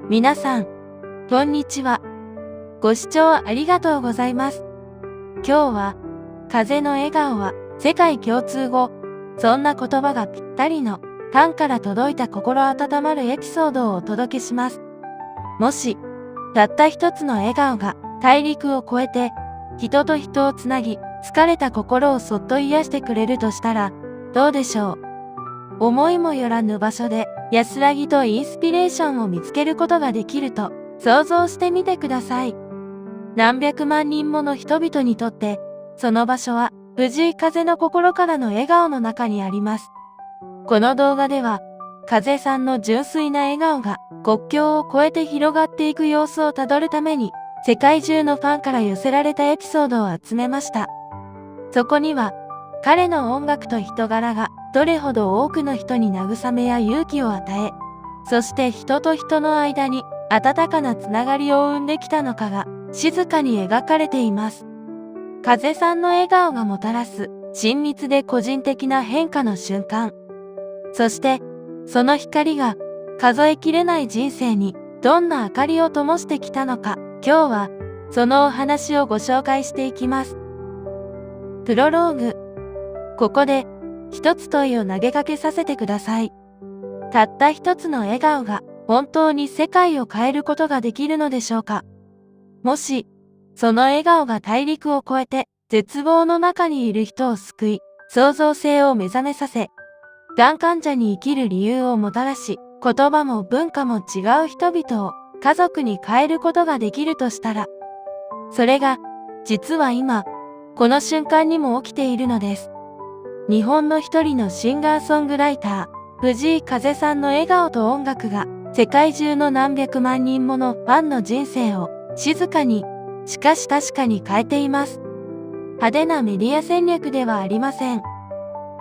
皆さん、こんにちは。ご視聴ありがとうございます。今日は、風の笑顔は世界共通語。そんな言葉がぴったりのファンから届いた心温まるエピソードをお届けします。もし、たった一つの笑顔が大陸を越えて人と人をつなぎ、疲れた心をそっと癒してくれるとしたら、どうでしょう。思いもよらぬ場所で安らぎとインスピレーションを見つけることができると想像してみてください。何百万人もの人々にとって、その場所は藤井風の心からの笑顔の中にあります。この動画では、風さんの純粋な笑顔が国境を越えて広がっていく様子をたどるために、世界中のファンから寄せられたエピソードを集めました。そこには、彼の音楽と人柄がどれほど多くの人に慰めや勇気を与え、そして人と人の間に温かなつながりを生んできたのかが静かに描かれています。風さんの笑顔がもたらす親密で個人的な変化の瞬間。そして、その光が数えきれない人生にどんな明かりを灯してきたのか、今日はそのお話をご紹介していきます。プロローグ。ここで一つ問いを投げかけさせてください。たった一つの笑顔が本当に世界を変えることができるのでしょうか。もし、その笑顔が大陸を越えて絶望の中にいる人を救い、創造性を目覚めさせ、がん患者に生きる理由をもたらし、言葉も文化も違う人々を家族に変えることができるとしたら、それが実は今、この瞬間にも起きているのです。日本の一人のシンガーソングライター、藤井風さんの笑顔と音楽が世界中の何百万人ものファンの人生を静かに、しかし確かに変えています。派手なメディア戦略ではありません。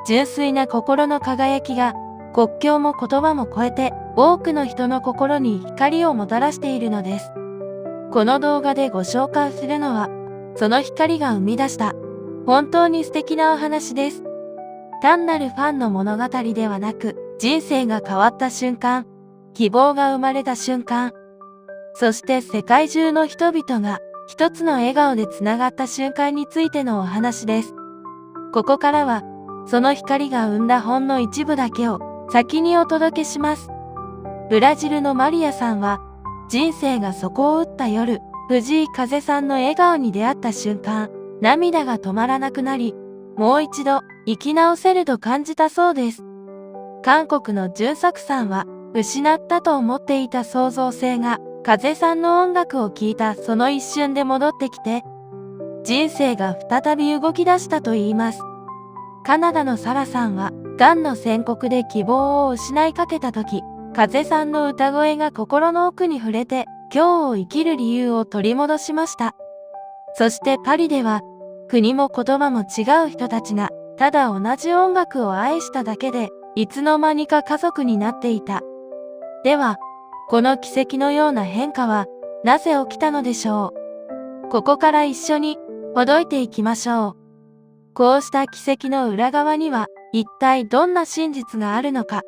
純粋な心の輝きが国境も言葉も超えて多くの人の心に光をもたらしているのです。この動画でご紹介するのは、その光が生み出した本当に素敵なお話です。単なるファンの物語ではなく、人生が変わった瞬間、希望が生まれた瞬間、そして世界中の人々が一つの笑顔でつながった瞬間についてのお話です。ここからは、その光が生んだほんの一部だけを先にお届けします。ブラジルのマリアさんは、人生が底を打った夜、藤井風さんの笑顔に出会った瞬間、涙が止まらなくなり、もう一度生き直せると感じたそうです。韓国のジュンサクさんは、失ったと思っていた創造性が、風さんの音楽を聴いたその一瞬で戻ってきて、人生が再び動き出したと言います。カナダのサラさんは、がんの宣告で希望を失いかけた時、風さんの歌声が心の奥に触れて、今日を生きる理由を取り戻しました。そしてパリでは、国も言葉も違う人たちが、ただ同じ音楽を愛しただけで、いつの間にか家族になっていた。では、この奇跡のような変化は、なぜ起きたのでしょう。ここから一緒に、ほどいていきましょう。こうした奇跡の裏側には、一体どんな真実があるのか。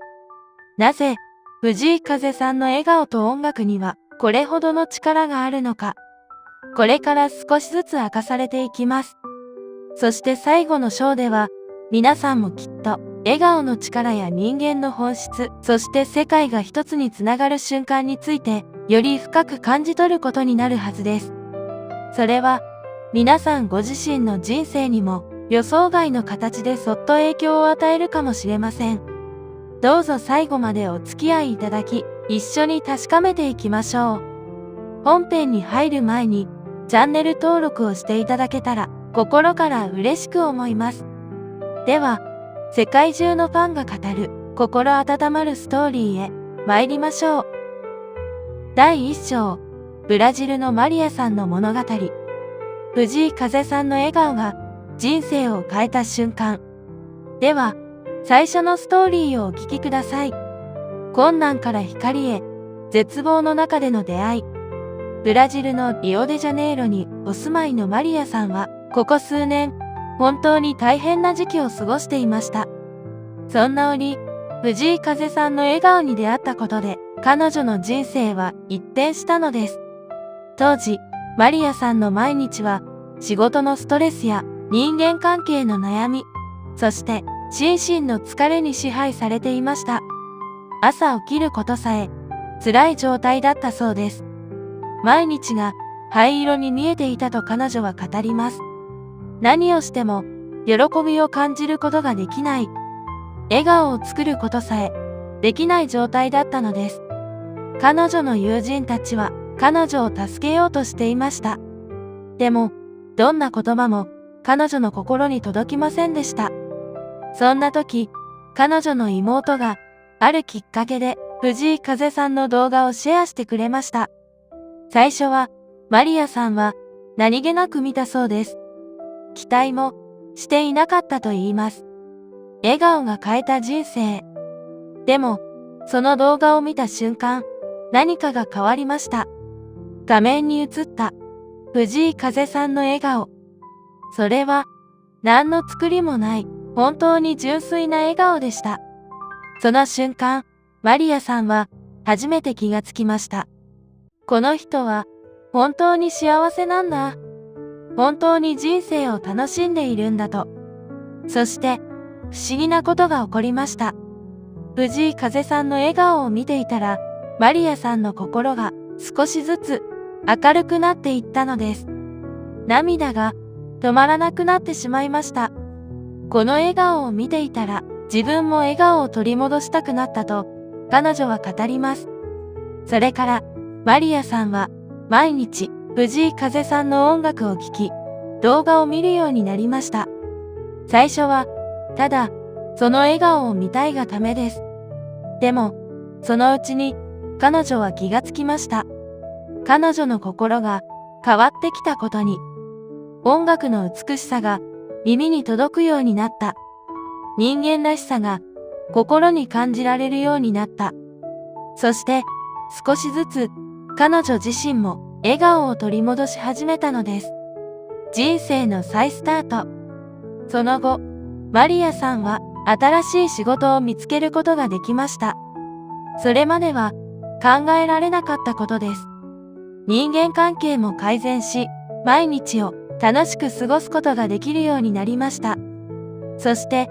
なぜ、藤井風さんの笑顔と音楽には、これほどの力があるのか。これから少しずつ明かされていきます。そして最後の章では、皆さんもきっと、笑顔の力や人間の本質、そして世界が一つにつながる瞬間について、より深く感じ取ることになるはずです。それは、皆さんご自身の人生にも、予想外の形でそっと影響を与えるかもしれません。どうぞ最後までお付き合いいただき、一緒に確かめていきましょう。本編に入る前に、チャンネル登録をしていただけたら、心から嬉しく思います。では、世界中のファンが語る、心温まるストーリーへ、参りましょう。第1章、ブラジルのマリアさんの物語。藤井風さんの笑顔が、人生を変えた瞬間。では、最初のストーリーをお聞きください。困難から光へ、絶望の中での出会い。ブラジルのリオデジャネイロにお住まいのマリアさんは、ここ数年、本当に大変な時期を過ごしていました。そんな折、藤井風さんの笑顔に出会ったことで、彼女の人生は一転したのです。当時、マリアさんの毎日は仕事のストレスや人間関係の悩み、そして心身の疲れに支配されていました。朝起きることさえ辛い状態だったそうです。毎日が灰色に見えていたと彼女は語ります。何をしても喜びを感じることができない。笑顔を作ることさえできない状態だったのです。彼女の友人たちは彼女を助けようとしていました。でも、どんな言葉も彼女の心に届きませんでした。そんな時、彼女の妹があるきっかけで藤井風さんの動画をシェアしてくれました。最初はマリアさんは何気なく見たそうです。期待もしていなかったと言います。笑顔が変えた人生。でも、その動画を見た瞬間、何かが変わりました。画面に映った藤井風さんの笑顔。それは何の作りもない本当に純粋な笑顔でした。その瞬間、マリアさんは初めて気がつきました。この人は本当に幸せなんだ。本当に人生を楽しんでいるんだと。そして不思議なことが起こりました。藤井風さんの笑顔を見ていたら、マリアさんの心が少しずつ明るくなっていったのです。涙が止まらなくなってしまいました。この笑顔を見ていたら、自分も笑顔を取り戻したくなったと、彼女は語ります。それから、マリアさんは毎日藤井風さんの音楽を聴き、動画を見るようになりました。最初は、ただ、その笑顔を見たいがためです。でも、そのうちに、彼女は気がつきました。彼女の心が変わってきたことに。音楽の美しさが耳に届くようになった。人間らしさが心に感じられるようになった。そして、少しずつ彼女自身も笑顔を取り戻し始めたのです。人生の再スタート。その後、マリアさんは新しい仕事を見つけることができました。それまでは考えられなかったことです。人間関係も改善し、毎日を楽しく過ごすことができるようになりました。そして、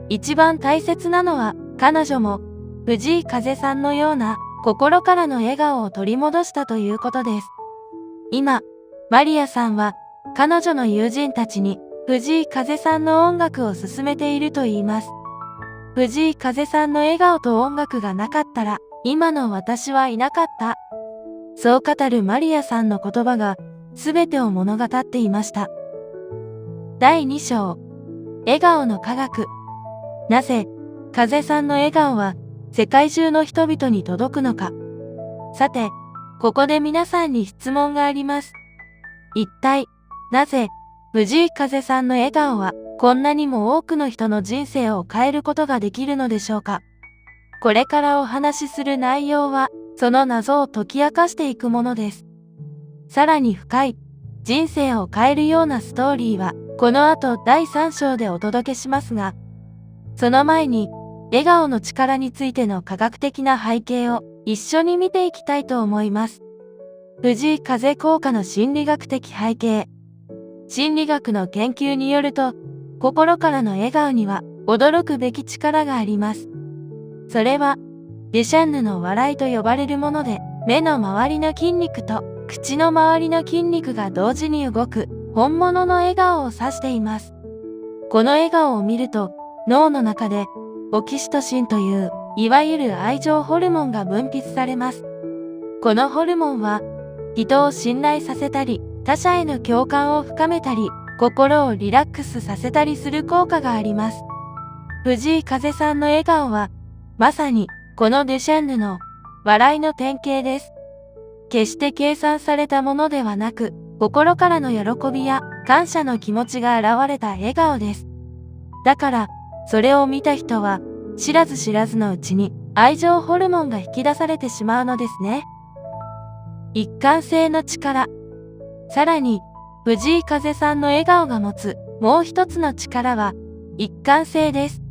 一番大切なのは、彼女も藤井風さんのような心からの笑顔を取り戻したということです。今、マリアさんは彼女の友人たちに藤井風さんの音楽を勧めていると言います。藤井風さんの笑顔と音楽がなかったら、今の私はいなかった。そう語るマリアさんの言葉が、すべてを物語っていました。第2章、笑顔の科学。なぜ、風さんの笑顔は世界中の人々に届くのか。さて、ここで皆さんに質問があります。一体、なぜ、藤井風さんの笑顔はこんなにも多くの人の人生を変えることができるのでしょうか。これからお話しする内容は、その謎を解き明かしていくものです。さらに深い、人生を変えるようなストーリーは、この後第3章でお届けしますが、その前に、笑顔の力についての科学的な背景を一緒に見ていきたいと思います。藤井風効果の心理学的背景。心理学の研究によると、心からの笑顔には驚くべき力があります。それは、デュシャンヌの笑いと呼ばれるもので、目の周りの筋肉と口の周りの筋肉が同時に動く本物の笑顔を指しています。この笑顔を見ると、脳の中でオキシトシンという、いわゆる愛情ホルモンが分泌されます。このホルモンは、人を信頼させたり、他者への共感を深めたり、心をリラックスさせたりする効果があります。藤井風さんの笑顔は、まさに、このデュシャンヌの笑いの典型です。決して計算されたものではなく、心からの喜びや感謝の気持ちが現れた笑顔です。だから、それを見た人は、知らず知らずのうちに愛情ホルモンが引き出されてしまうのですね。一貫性の力。さらに、藤井風さんの笑顔が持つもう一つの力は、一貫性です。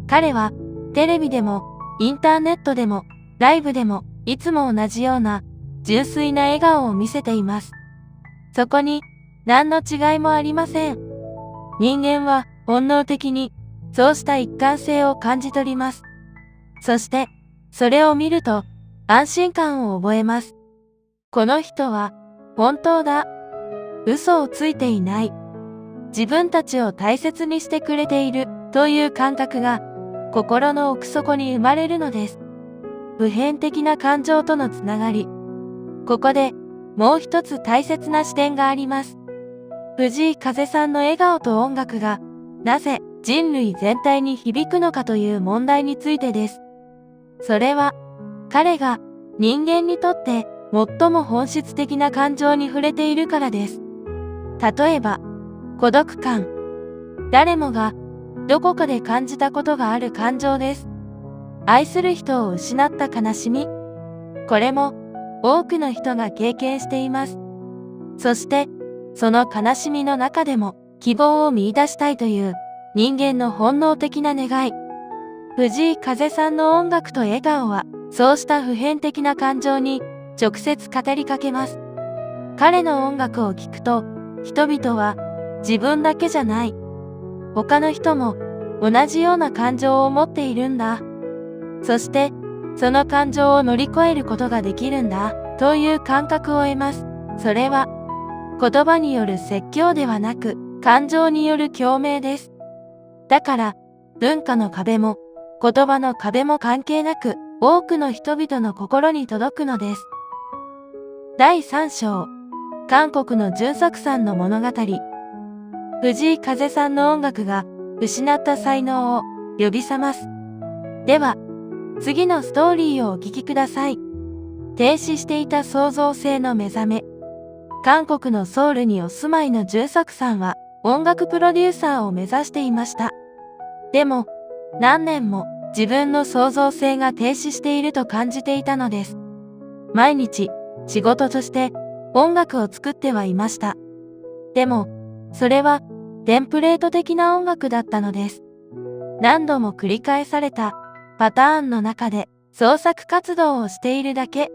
彼は、テレビでも、インターネットでも、ライブでも、いつも同じような純粋な笑顔を見せています。そこに何の違いもありません。人間は本能的にそうした一貫性を感じ取ります。そしてそれを見ると安心感を覚えます。この人は本当だ。嘘をついていない。自分たちを大切にしてくれているという感覚が心の奥底に生まれるのです。普遍的な感情とのつながり。ここでもう一つ大切な視点があります。藤井風さんの笑顔と音楽がなぜ人類全体に響くのかという問題についてです。それは彼が人間にとって最も本質的な感情に触れているからです。例えば孤独感。誰もがどこかで感じたことがある感情です。愛する人を失った悲しみ。これも多くの人が経験しています。そしてその悲しみの中でも希望を見出したいという人間の本能的な願い。藤井風さんの音楽と笑顔はそうした普遍的な感情に直接語りかけます。彼の音楽を聴くと人々は自分だけじゃない。他の人も同じような感情を持っているんだ。そしてその感情を乗り越えることができるんだという感覚を得ます。それは言葉による説教ではなく感情による共鳴です。だから文化の壁も言葉の壁も関係なく多くの人々の心に届くのです。第3章、韓国の純作さんの物語。藤井風さんの音楽が失った才能を呼び覚ます。では、次のストーリーをお聞きください。停止していた創造性の目覚め。韓国のソウルにお住まいの純作さんは音楽プロデューサーを目指していました。でも、何年も自分の創造性が停止していると感じていたのです。毎日仕事として音楽を作ってはいました。でも、それはテンプレート的な音楽だったのです。何度も繰り返されたパターンの中で創作活動をしているだけ、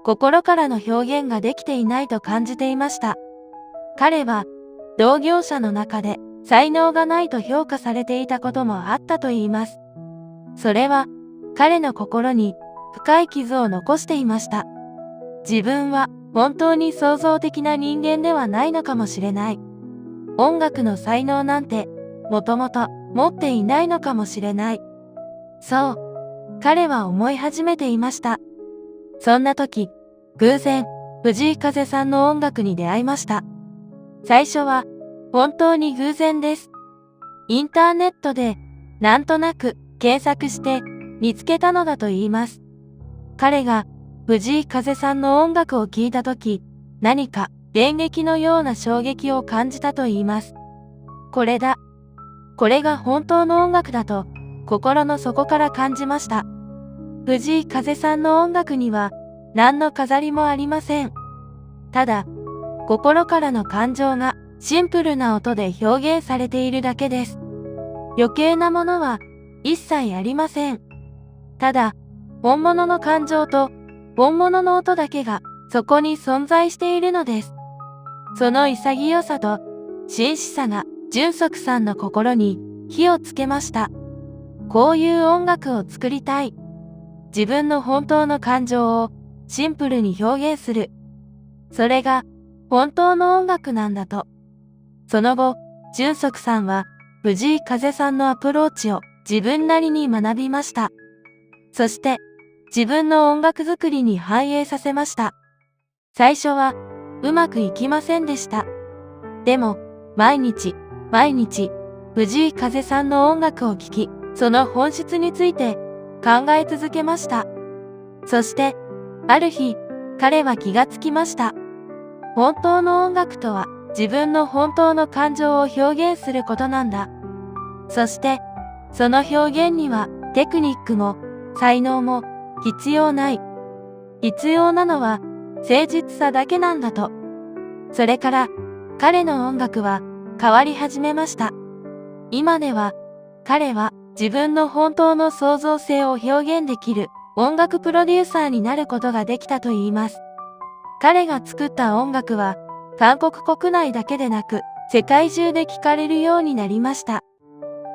心からの表現ができていないと感じていました。彼は同業者の中で才能がないと評価されていたこともあったといいます。それは彼の心に深い傷を残していました。自分は本当に創造的な人間ではないのかもしれない。音楽の才能なんてもともと持っていないのかもしれない。そう、彼は思い始めていました。そんな時、偶然、藤井風さんの音楽に出会いました。最初は本当に偶然です。インターネットでなんとなく検索して見つけたのだと言います。彼が藤井風さんの音楽を聴いた時、何か電撃のような衝撃を感じたと言います。これだ。これが本当の音楽だと心の底から感じました。藤井風さんの音楽には何の飾りもありません。ただ、心からの感情がシンプルな音で表現されているだけです。余計なものは一切ありません。ただ、本物の感情と本物の音だけがそこに存在しているのです。その潔さと真摯さが純足さんの心に火をつけました。こういう音楽を作りたい。自分の本当の感情をシンプルに表現する。それが本当の音楽なんだと。その後、純足さんは藤井風さんのアプローチを自分なりに学びました。そして自分の音楽作りに反映させました。最初はうまくいきませんでした。でも、毎日、藤井風さんの音楽を聴き、その本質について考え続けました。そして、ある日、彼は気がつきました。本当の音楽とは、自分の本当の感情を表現することなんだ。そして、その表現には、テクニックも、才能も、必要ない。必要なのは、誠実さだけなんだと。それから、彼の音楽は変わり始めました。今では、彼は自分の本当の創造性を表現できる音楽プロデューサーになることができたといいます。彼が作った音楽は、韓国国内だけでなく、世界中で聴かれるようになりました。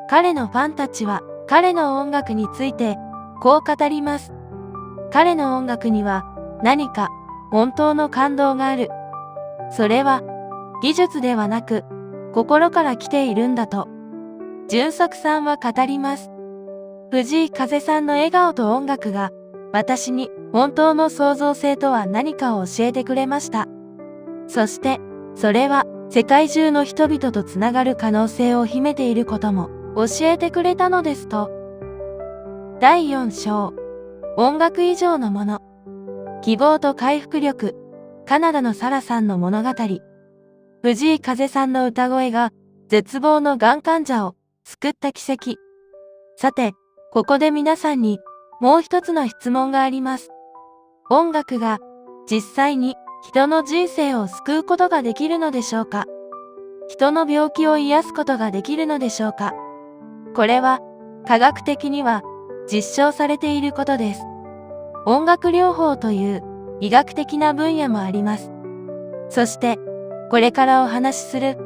彼のファンたちは、彼の音楽について、こう語ります。彼の音楽には、何か、本当の感動がある。それは、技術ではなく、心から来ているんだと。純作さんは語ります。藤井風さんの笑顔と音楽が、私に本当の創造性とは何かを教えてくれました。そして、それは世界中の人々とつながる可能性を秘めていることも教えてくれたのですと。第4章、音楽以上のもの。希望と回復力。カナダのサラさんの物語。藤井風さんの歌声が絶望のがん患者を救った奇跡。さて、ここで皆さんにもう一つの質問があります。音楽が実際に人の人生を救うことができるのでしょうか？人の病気を癒すことができるのでしょうか？これは科学的には実証されていることです。音楽療法という医学的な分野もあります。そして、これからお話しする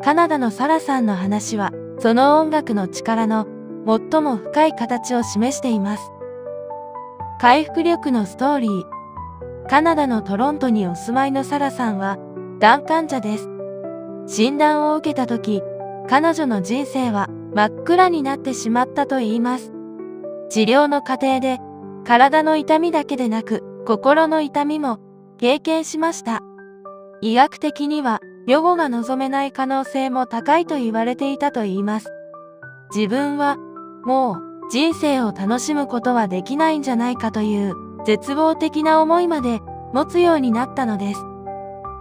カナダのサラさんの話は、その音楽の力の最も深い形を示しています。回復力のストーリー。カナダのトロントにお住まいのサラさんは、がん患者です。診断を受けたとき、彼女の人生は真っ暗になってしまったといいます。治療の過程で、体の痛みだけでなく、心の痛みも経験しました。医学的には、予後が望めない可能性も高いと言われていたといいます。自分は、もう人生を楽しむことはできないんじゃないかという絶望的な思いまで持つようになったのです。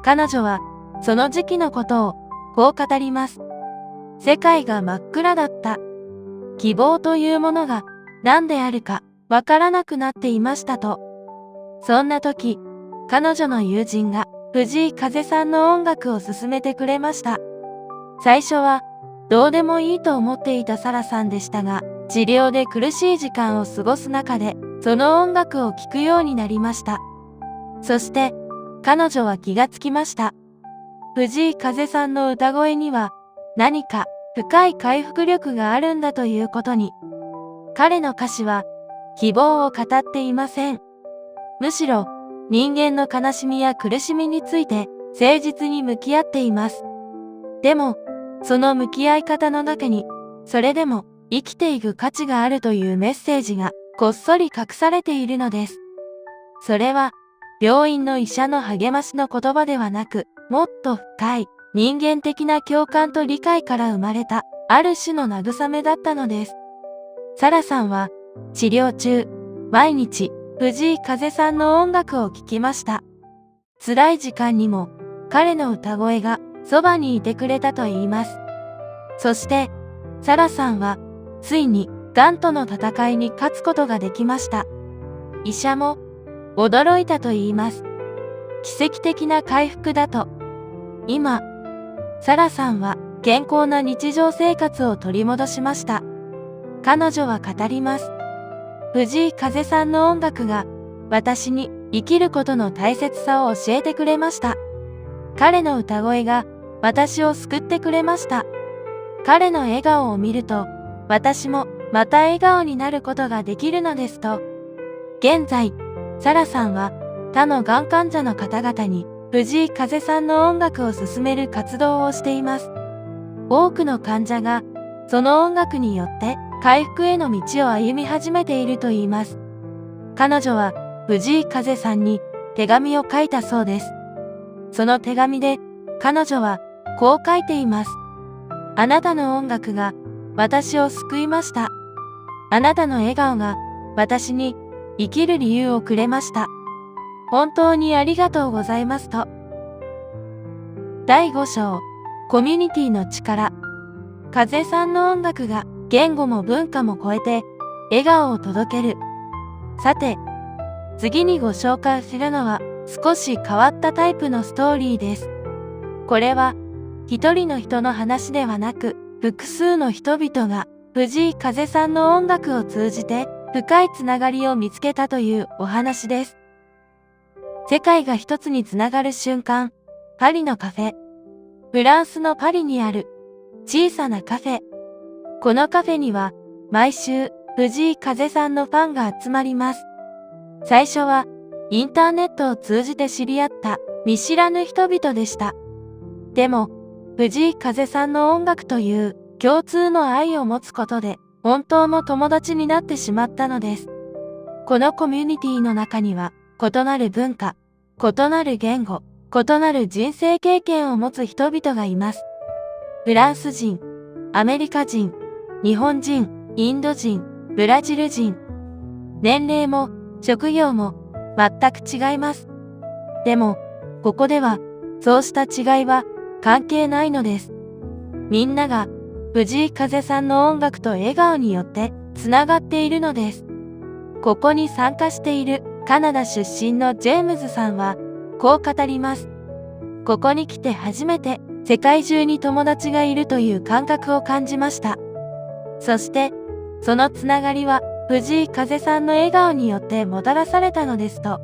彼女はその時期のことをこう語ります。世界が真っ暗だった。希望というものが何であるかわからなくなっていましたと。そんな時、彼女の友人が藤井風さんの音楽を勧めてくれました。最初はどうでもいいと思っていたサラさんでしたが、治療で苦しい時間を過ごす中で、その音楽を聴くようになりました。そして、彼女は気がつきました。藤井風さんの歌声には、何か深い回復力があるんだということに。彼の歌詞は、希望を語っていません。むしろ、人間の悲しみや苦しみについて、誠実に向き合っています。でも、その向き合い方の中に、それでも生きていく価値があるというメッセージがこっそり隠されているのです。それは、病院の医者の励ましの言葉ではなく、もっと深い人間的な共感と理解から生まれた、ある種の慰めだったのです。サラさんは、治療中、毎日、藤井風さんの音楽を聴きました。辛い時間にも、彼の歌声がそばにいてくれたと言います。そして、サラさんは、ついに、がんとの戦いに勝つことができました。医者も、驚いたと言います。奇跡的な回復だと。今、サラさんは、健康な日常生活を取り戻しました。彼女は語ります。藤井風さんの音楽が、私に生きることの大切さを教えてくれました。彼の歌声が、私を救ってくれました。彼の笑顔を見ると、私もまた笑顔になることができるのですと。現在、サラさんは他のがん患者の方々に藤井風さんの音楽を勧める活動をしています。多くの患者がその音楽によって回復への道を歩み始めているといいます。彼女は藤井風さんに手紙を書いたそうです。その手紙で彼女はこう書いています。あなたの音楽が私を救いました。あなたの笑顔が私に生きる理由をくれました。本当にありがとうございますと。第5章、コミュニティの力。風さんの音楽が言語も文化も超えて笑顔を届ける。さて、次にご紹介するのは少し変わったタイプのストーリーです。これは一人の人の話ではなく、複数の人々が藤井風さんの音楽を通じて深いつながりを見つけたというお話です。世界が一つにつながる瞬間、パリのカフェ。フランスのパリにある小さなカフェ。このカフェには毎週藤井風さんのファンが集まります。最初はインターネットを通じて知り合った見知らぬ人々でした。でも藤井風さんの音楽という共通の愛を持つことで本当の友達になってしまったのです。このコミュニティの中には異なる文化、異なる言語、異なる人生経験を持つ人々がいます。フランス人、アメリカ人、日本人、インド人、ブラジル人。年齢も職業も全く違います。でも、ここではそうした違いは関係ないのです。みんなが藤井風さんの音楽と笑顔によってつながっているのです。ここに参加しているカナダ出身のジェームズさんはこう語ります。ここに来て初めて世界中に友達がいるという感覚を感じました。そしてそのつながりは藤井風さんの笑顔によってもたらされたのですと。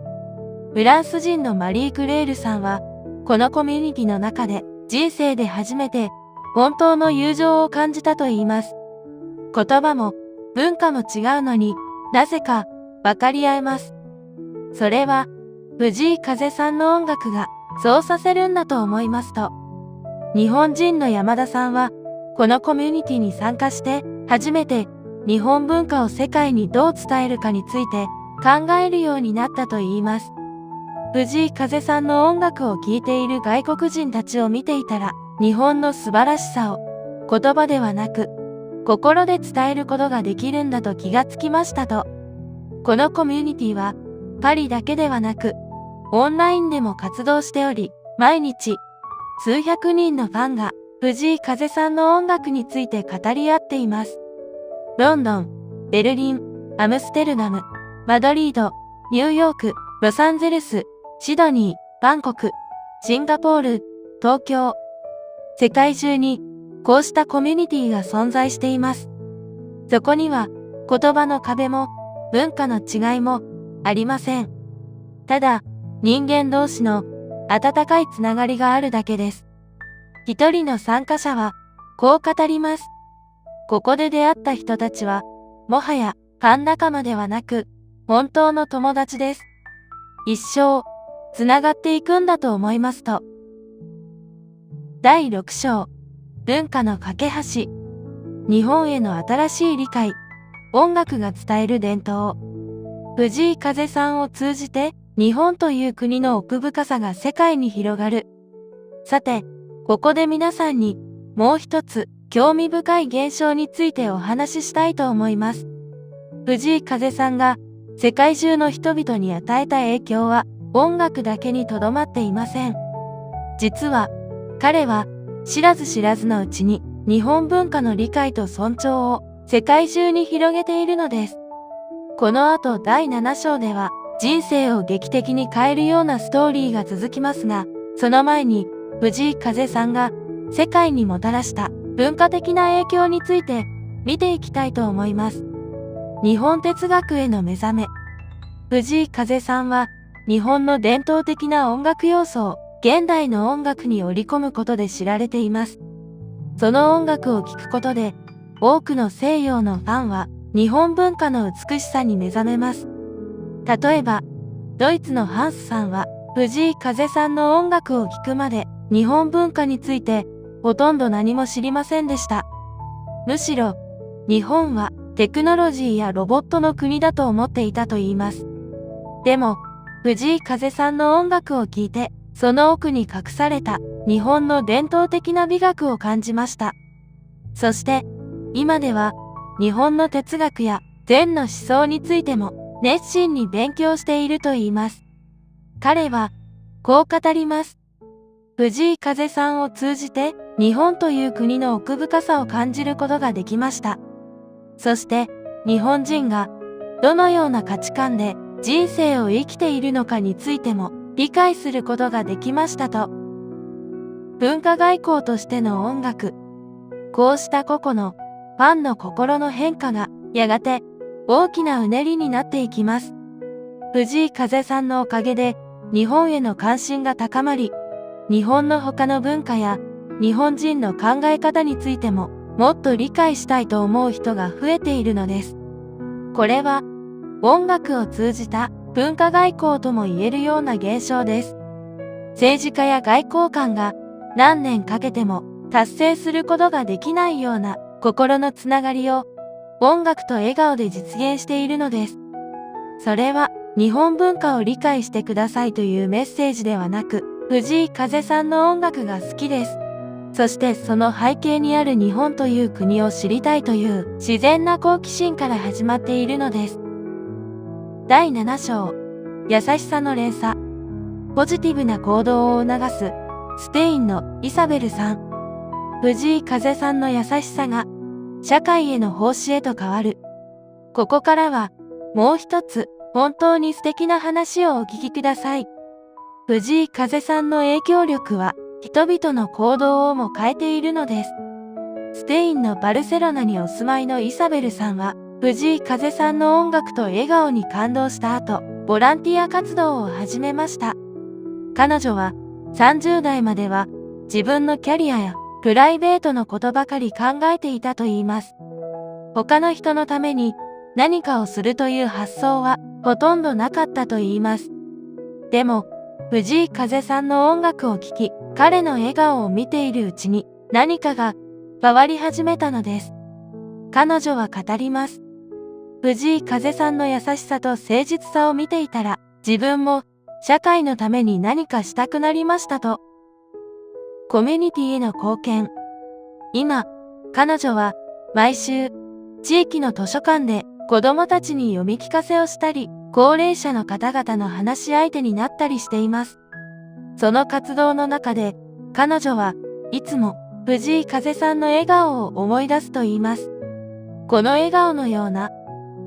フランス人のマリー・クレールさんはこのコミュニティの中で人生で初めて本当の友情を感じたと言います。言葉も文化も違うのになぜか分かり合えます。それは藤井風さんの音楽がそうさせるんだと思いますと。日本人の山田さんはこのコミュニティに参加して初めて日本文化を世界にどう伝えるかについて考えるようになったと言います。藤井風さんの音楽を聴いている外国人たちを見ていたら日本の素晴らしさを言葉ではなく心で伝えることができるんだと気がつきましたと。このコミュニティはパリだけではなくオンラインでも活動しており、毎日数百人のファンが藤井風さんの音楽について語り合っています。ロンドン、ベルリン、アムステルダム、マドリード、ニューヨーク、ロサンゼルス、シドニー、バンコク、シンガポール、東京。世界中にこうしたコミュニティが存在しています。そこには言葉の壁も文化の違いもありません。ただ人間同士の温かいつながりがあるだけです。一人の参加者はこう語ります。ここで出会った人たちはもはやファン仲間ではなく本当の友達です。一生つながっていくんだと思いますと。第6章、文化の架け橋。日本への新しい理解。音楽が伝える伝統。藤井風さんを通じて日本という国の奥深さが世界に広がる。さて、ここで皆さんにもう一つ興味深い現象についてお話ししたいと思います。藤井風さんが世界中の人々に与えた影響は音楽だけにとどまっていません。実は彼は知らず知らずのうちに日本文化の理解と尊重を世界中に広げているのです。この後第7章では人生を劇的に変えるようなストーリーが続きますが、その前に藤井風さんが世界にもたらした文化的な影響について見ていきたいと思います。日本哲学への目覚め。藤井風さんは日本の伝統的な音楽要素を現代の音楽に織り込むことで知られています。その音楽を聴くことで多くの西洋のファンは日本文化の美しさに目覚めます。例えば、ドイツのハンスさんは藤井風さんの音楽を聴くまで日本文化についてほとんど何も知りませんでした。むしろ日本はテクノロジーやロボットの国だと思っていたと言います。でも、藤井風さんの音楽を聴いてその奥に隠された日本の伝統的な美学を感じました。そして今では日本の哲学や禅の思想についても熱心に勉強していると言います。彼はこう語ります。藤井風さんを通じて日本という国の奥深さを感じることができました。そして日本人がどのような価値観で人生を生きているのかについても理解することができましたと。文化外交としての音楽。こうした個々のファンの心の変化がやがて大きなうねりになっていきます。藤井風さんのおかげで、日本への関心が高まり、日本の他の文化や日本人の考え方についてももっと理解したいと思う人が増えているのです。これは音楽を通じた文化外交とも言えるような現象です。政治家や外交官が何年かけても達成することができないような心のつながりを音楽と笑顔で実現しているのです。それは日本文化を理解してくださいというメッセージではなく、藤井風さんの音楽が好きです。そしてその背景にある日本という国を知りたいという自然な好奇心から始まっているのです。第7章、優しさの連鎖。ポジティブな行動を促す、スペインのイサベルさん。藤井風さんの優しさが社会への奉仕へと変わる。ここからはもう一つ本当に素敵な話をお聞きください。藤井風さんの影響力は人々の行動をも変えているのです。スペインのバルセロナにお住まいのイサベルさんは藤井風さんの音楽と笑顔に感動した後、ボランティア活動を始めました。彼女は30代までは自分のキャリアやプライベートのことばかり考えていたといいます。他の人のために何かをするという発想はほとんどなかったといいます。でも、藤井風さんの音楽を聴き、彼の笑顔を見ているうちに何かが変わり始めたのです。彼女は語ります。藤井風さんの優しさと誠実さを見ていたら、自分も社会のために何かしたくなりましたと。コミュニティへの貢献。今、彼女は毎週、地域の図書館で子供たちに読み聞かせをしたり、高齢者の方々の話し相手になったりしています。その活動の中で、彼女はいつも藤井風さんの笑顔を思い出すと言います。この笑顔のような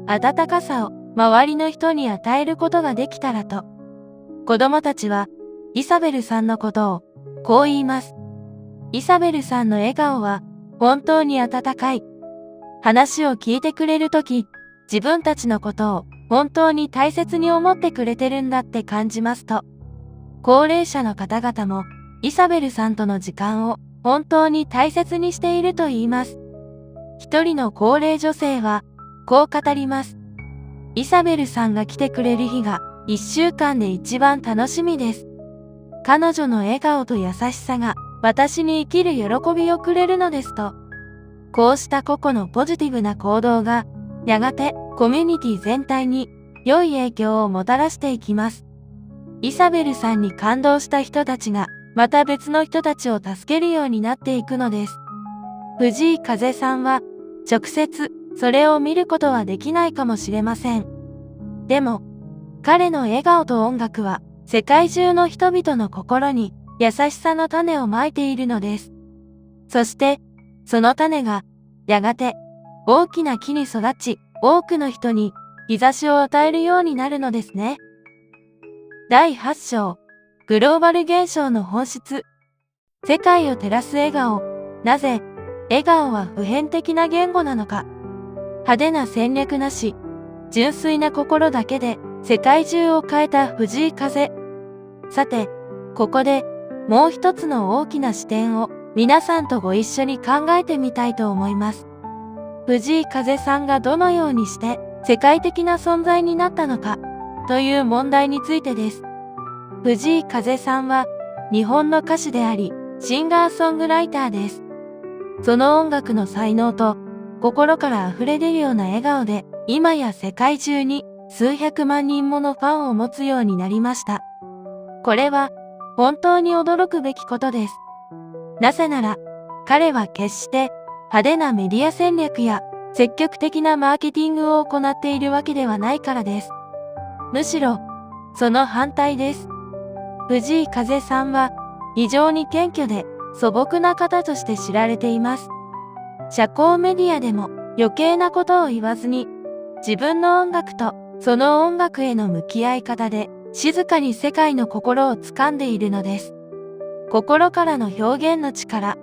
温かさを周りの人に与えることができたらと、子供たちはイサベルさんのことをこう言います。イサベルさんの笑顔は本当に温かい。話を聞いてくれるとき、自分たちのことを本当に大切に思ってくれてるんだって感じますと。高齢者の方々もイサベルさんとの時間を本当に大切にしていると言います。一人の高齢女性はこう語ります。イサベルさんが来てくれる日が1週間で一番楽しみです。彼女の笑顔と優しさが私に生きる喜びをくれるのですと。こうした個々のポジティブな行動がやがてコミュニティ全体に良い影響をもたらしていきます。イサベルさんに感動した人たちがまた別の人たちを助けるようになっていくのです。藤井風さんは直接それを見ることはできないかもしれません。でも彼の笑顔と音楽は世界中の人々の心に優しさの種をまいているのです。そしてその種がやがて大きな木に育ち、多くの人に日差しを与えるようになるのですね。第8章、グローバル現象の本質。世界を照らす笑顔。なぜ、笑顔は普遍的な言語なのか。派手な戦略なし、純粋な心だけで世界中を変えた藤井風。さて、ここでもう一つの大きな視点を皆さんとご一緒に考えてみたいと思います。藤井風さんがどのようにして世界的な存在になったのかという問題についてです。藤井風さんは日本の歌手であり、シンガーソングライターです。その音楽の才能と心から溢れ出るような笑顔で、今や世界中に数百万人ものファンを持つようになりました。これは本当に驚くべきことです。なぜなら、彼は決して派手なメディア戦略や積極的なマーケティングを行っているわけではないからです。むしろ、その反対です。藤井風さんは非常に謙虚で素朴な方として知られています。社交メディアでも余計なことを言わずに、自分の音楽とその音楽への向き合い方で静かに世界の心を掴んでいるのです。心からの表現の力。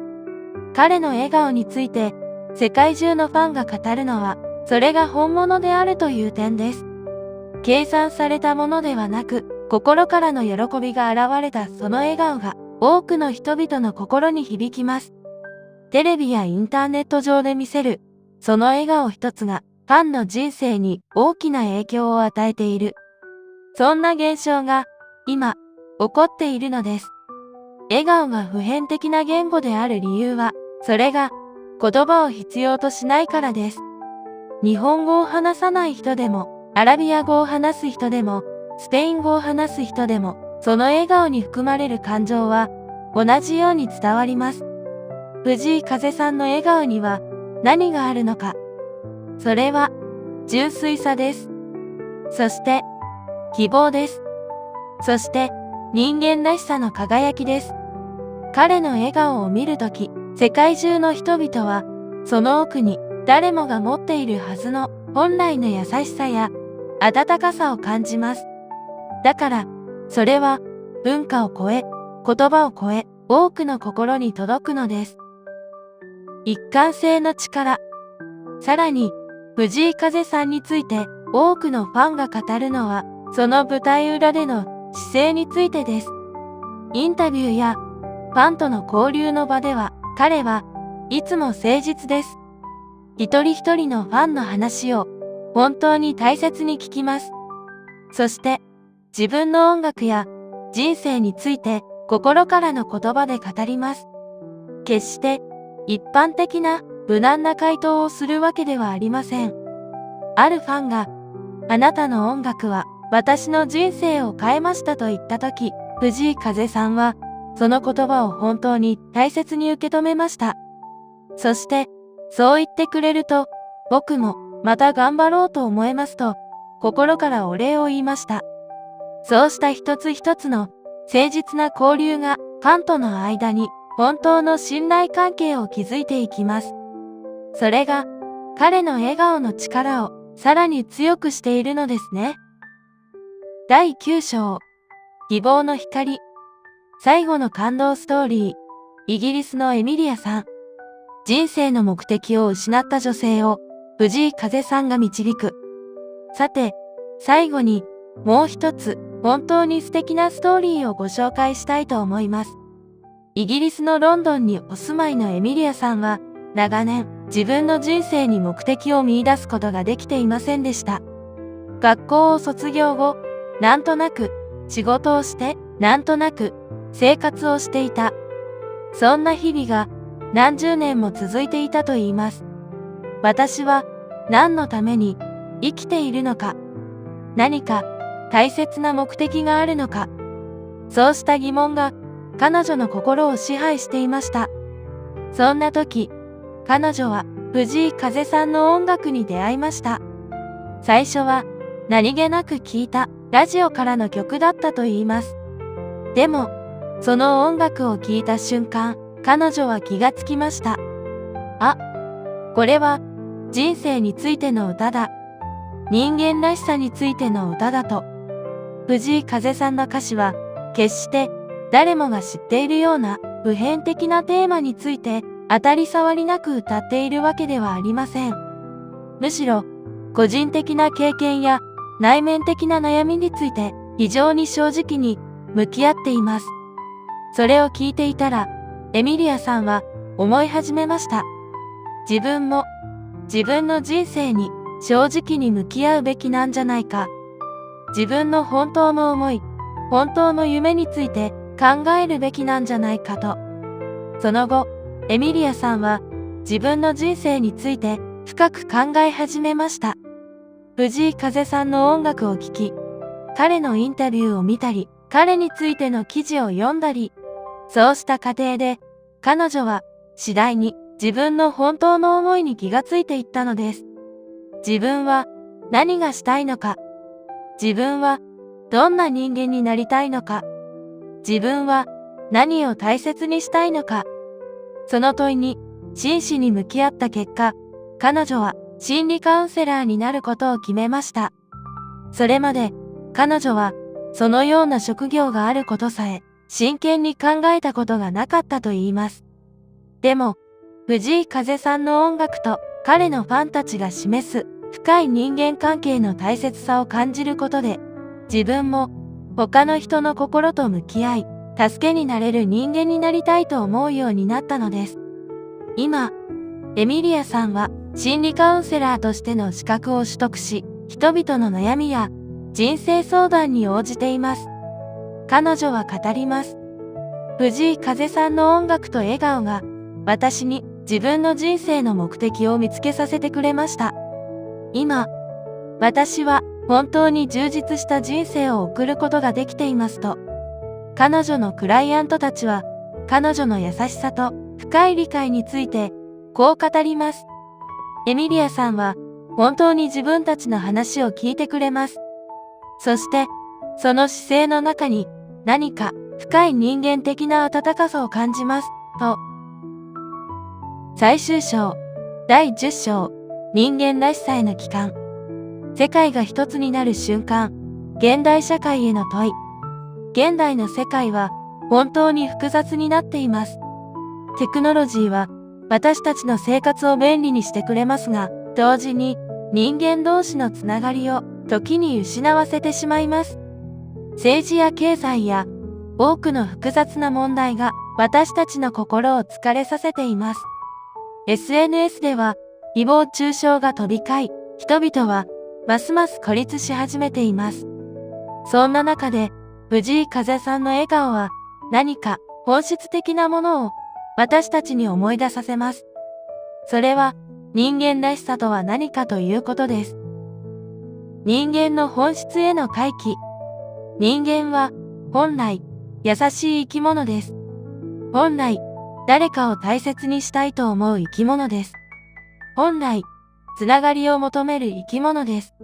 彼の笑顔について世界中のファンが語るのはそれが本物であるという点です。計算されたものではなく、心からの喜びが現れたその笑顔が多くの人々の心に響きます。テレビやインターネット上で見せる、その笑顔一つがファンの人生に大きな影響を与えている。そんな現象が今起こっているのです。笑顔が普遍的な言語である理由は、それが言葉を必要としないからです。日本語を話さない人でも、アラビア語を話す人でも、スペイン語を話す人でも、その笑顔に含まれる感情は同じように伝わります。藤井風さんの笑顔には何があるのか。それは純粋さです。そして希望です。そして人間らしさの輝きです。彼の笑顔を見るとき、世界中の人々はその奥に誰もが持っているはずの本来の優しさや温かさを感じます。だから、それは文化を超え、言葉を超え、多くの心に届くのです。一貫性の力。さらに、藤井風さんについて多くのファンが語るのは、その舞台裏での姿勢についてです。インタビューやファンとの交流の場では、彼はいつも誠実です。一人一人のファンの話を本当に大切に聞きます。そして、自分の音楽や人生について心からの言葉で語ります。決して一般的な無難な回答をするわけではありません。あるファンが、あなたの音楽は私の人生を変えましたと言ったとき、藤井風さんはその言葉を本当に大切に受け止めました。そして、そう言ってくれると、僕もまた頑張ろうと思えますと、心からお礼を言いました。そうした一つ一つの誠実な交流がファンとの間に本当の信頼関係を築いていきます。それが彼の笑顔の力をさらに強くしているのですね。第9章、希望の光。最後の感動ストーリー。イギリスのエミリアさん。人生の目的を失った女性を藤井風さんが導く。さて、最後にもう一つ本当に素敵なストーリーをご紹介したいと思います。イギリスのロンドンにお住まいのエミリアさんは長年自分の人生に目的を見出すことができていませんでした。学校を卒業後、なんとなく仕事をして、なんとなく生活をしていた。そんな日々が何十年も続いていたと言います。私は何のために生きているのか、何か大切な目的があるのか、そうした疑問が彼女の心を支配していました。そんな時、彼女は藤井風さんの音楽に出会いました。最初は何気なく聴いたラジオからの曲だったと言います。でも、その音楽を聴いた瞬間、彼女は気がつきました。あ、これは人生についての歌だ。人間らしさについての歌だと。藤井風さんの歌詞は決して誰もが知っているような普遍的なテーマについて当たり障りなく歌っているわけではありません。むしろ個人的な経験や内面的な悩みについて非常に正直に向き合っています。それを聞いていたらエミリアさんは思い始めました。自分も自分の人生に正直に向き合うべきなんじゃないか。自分の本当の思い、本当の夢について考えるべきなんじゃないかと。その後、エミリアさんは自分の人生について深く考え始めました。藤井風さんの音楽を聴き、彼のインタビューを見たり、彼についての記事を読んだり、そうした過程で彼女は次第に自分の本当の思いに気がついていったのです。自分は何がしたいのか、自分はどんな人間になりたいのか、自分は何を大切にしたいのか、その問いに真摯に向き合った結果、彼女は心理カウンセラーになることを決めました。それまで彼女はそのような職業があることさえ真剣に考えたことがなかったと言います。でも、藤井風さんの音楽と彼のファンたちが示す深い人間関係の大切さを感じることで、自分も他の人の心と向き合い、助けになれる人間になりたいと思うようになったのです。今、エミリアさんは心理カウンセラーとしての資格を取得し、人々の悩みや人生相談に応じています。彼女は語ります。藤井風さんの音楽と笑顔が私に自分の人生の目的を見つけさせてくれました。今、私は本当に充実した人生を送ることができていますと、彼女のクライアントたちは彼女の優しさと深い理解についてこう語ります。エミリアさんは本当に自分たちの話を聞いてくれます。そして、その姿勢の中に何か深い人間的な温かさを感じます、と。最終章、第10章、人間らしさへの帰還。世界が一つになる瞬間、現代社会への問い。現代の世界は本当に複雑になっています。テクノロジーは私たちの生活を便利にしてくれますが、同時に人間同士のつながりを時に失わせてしまいます。政治や経済や多くの複雑な問題が私たちの心を疲れさせています。SNS では誹謗中傷が飛び交い、人々はますます孤立し始めています。そんな中で、藤井風さんの笑顔は何か本質的なものを私たちに思い出させます。それは人間らしさとは何かということです。人間の本質への回帰。人間は本来優しい生き物です。本来誰かを大切にしたいと思う生き物です。本来つながりを求める生き物です。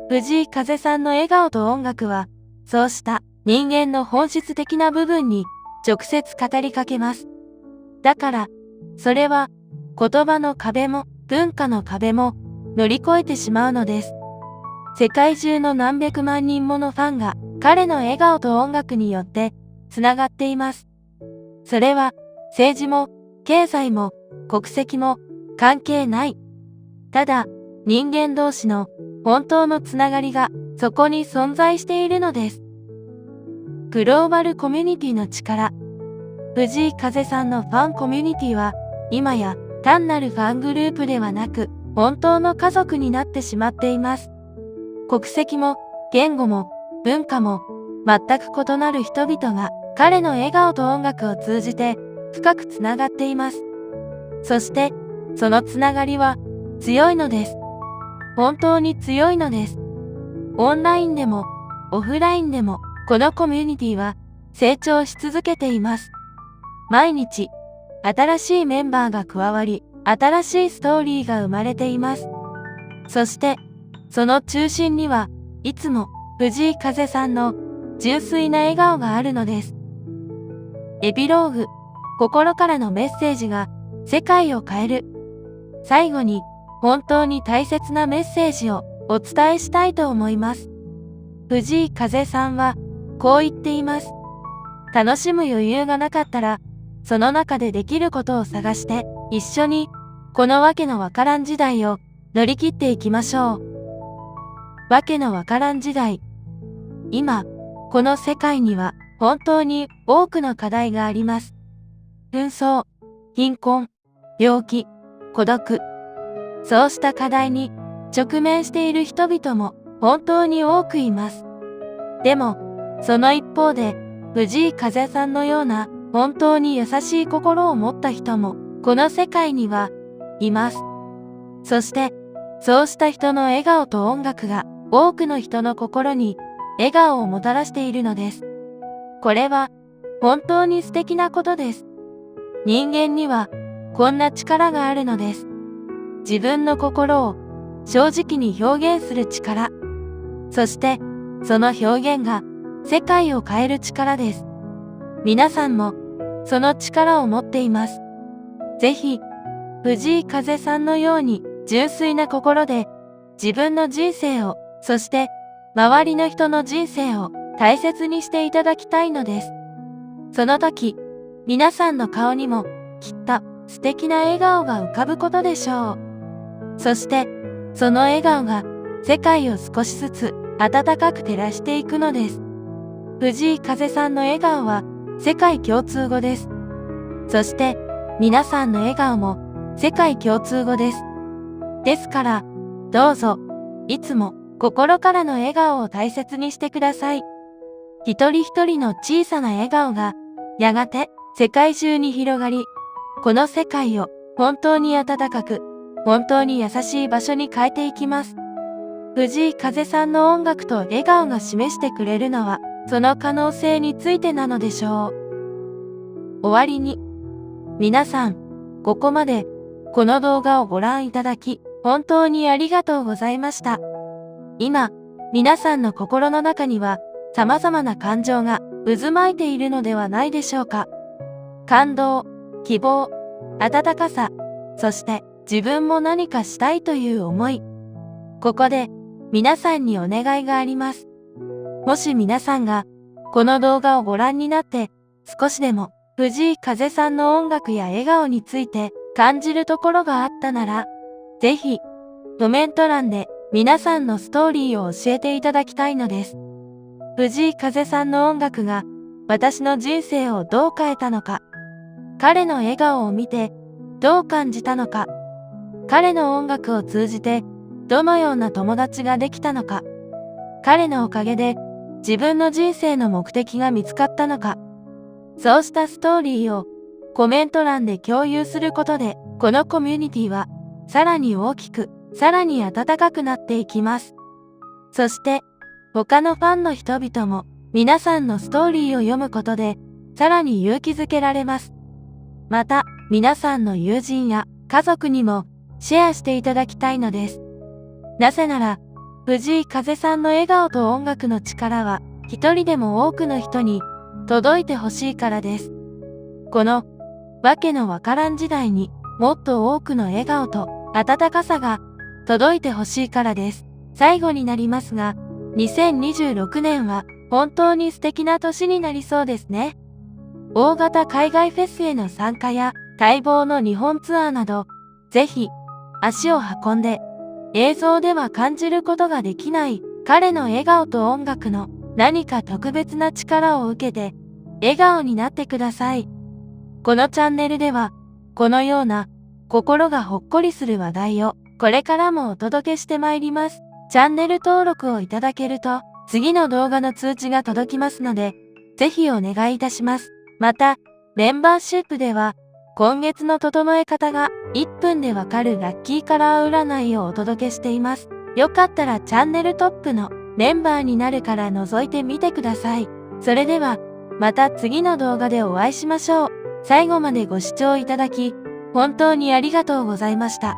藤井風さんの笑顔と音楽はそうした人間の本質的な部分に直接語りかけます。だから、それは言葉の壁も文化の壁も乗り越えてしまうのです。世界中の何百万人ものファンが彼の笑顔と音楽によってつながっています。それは政治も経済も国籍も関係ない。ただ人間同士の本当のつながりがそこに存在しているのです。グローバルコミュニティの力。藤井風さんのファンコミュニティは今や単なるファングループではなく本当の家族になってしまっています。国籍も言語も文化も全く異なる人々が彼の笑顔と音楽を通じて深くつながっています。そしてそのつながりは強いのです。本当に強いのです。オンラインでもオフラインでもこのコミュニティは成長し続けています。毎日新しいメンバーが加わり、新しいストーリーが生まれています。そしてその中心にはいつも藤井風さんの純粋な笑顔があるのです。エピローグ、心からのメッセージが世界を変える。最後に本当に大切なメッセージをお伝えしたいと思います。藤井風さんはこう言っています。楽しむ余裕がなかったら、その中でできることを探して、一緒にこのわけのわからん時代を乗り切っていきましょう。わけのわからん時代。今、この世界には本当に多くの課題があります。紛争、貧困、病気、孤独。そうした課題に直面している人々も本当に多くいます。でも、その一方で、藤井風さんのような本当に優しい心を持った人もこの世界にはいます。そして、そうした人の笑顔と音楽が多くの人の心に笑顔をもたらしているのです。これは本当に素敵なことです。人間にはこんな力があるのです。自分の心を正直に表現する力。そしてその表現が世界を変える力です。皆さんもその力を持っています。ぜひ藤井風さんのように純粋な心で自分の人生を、そして周りの人の人生を大切にしていただきたいのです。その時、皆さんの顔にもきっと素敵な笑顔が浮かぶことでしょう。そして、その笑顔が世界を少しずつ暖かく照らしていくのです。藤井風さんの笑顔は世界共通語です。そして皆さんの笑顔も世界共通語です。ですから、どうぞ、いつも心からの笑顔を大切にしてください。一人一人の小さな笑顔が、やがて世界中に広がり、この世界を本当に温かく、本当に優しい場所に変えていきます。藤井風さんの音楽と笑顔が示してくれるのは、その可能性についてなのでしょう。終わりに、皆さん、ここまでこの動画をご覧いただき、本当にありがとうございました。今、皆さんの心の中には様々な感情が渦巻いているのではないでしょうか。感動、希望、温かさ、そして自分も何かしたいという思い。ここで皆さんにお願いがあります。もし皆さんがこの動画をご覧になって少しでも藤井風さんの音楽や笑顔について感じるところがあったなら、ぜひコメント欄で皆さんのストーリーを教えていただきたいのです。藤井風さんの音楽が私の人生をどう変えたのか、彼の笑顔を見てどう感じたのか、彼の音楽を通じてどのような友達ができたのか、彼のおかげで自分の人生の目的が見つかったのか、そうしたストーリーをコメント欄で共有することで、このコミュニティはさらに大きく、さらに温かくなっていきます。そして、他のファンの人々も皆さんのストーリーを読むことで、さらに勇気づけられます。また、皆さんの友人や家族にもシェアしていただきたいのです。なぜなら、藤井風さんの笑顔と音楽の力は、一人でも多くの人に届いてほしいからです。この、わけのわからん時代にもっと多くの笑顔と温かさが届いてほしいからです。最後になりますが、2026年は本当に素敵な年になりそうですね。大型海外フェスへの参加や待望の日本ツアーなど、ぜひ足を運んで映像では感じることができない彼の笑顔と音楽の何か特別な力を受けて笑顔になってください。このチャンネルではこのような心がほっこりする話題をこれからもお届けしてまいります。チャンネル登録をいただけると次の動画の通知が届きますので、ぜひお願いいたします。また、メンバーシップでは今月の整え方が1分でわかるラッキーカラー占いをお届けしています。よかったらチャンネルトップのメンバーになるから覗いてみてください。それでは、また次の動画でお会いしましょう。最後までご視聴いただき、本当にありがとうございました。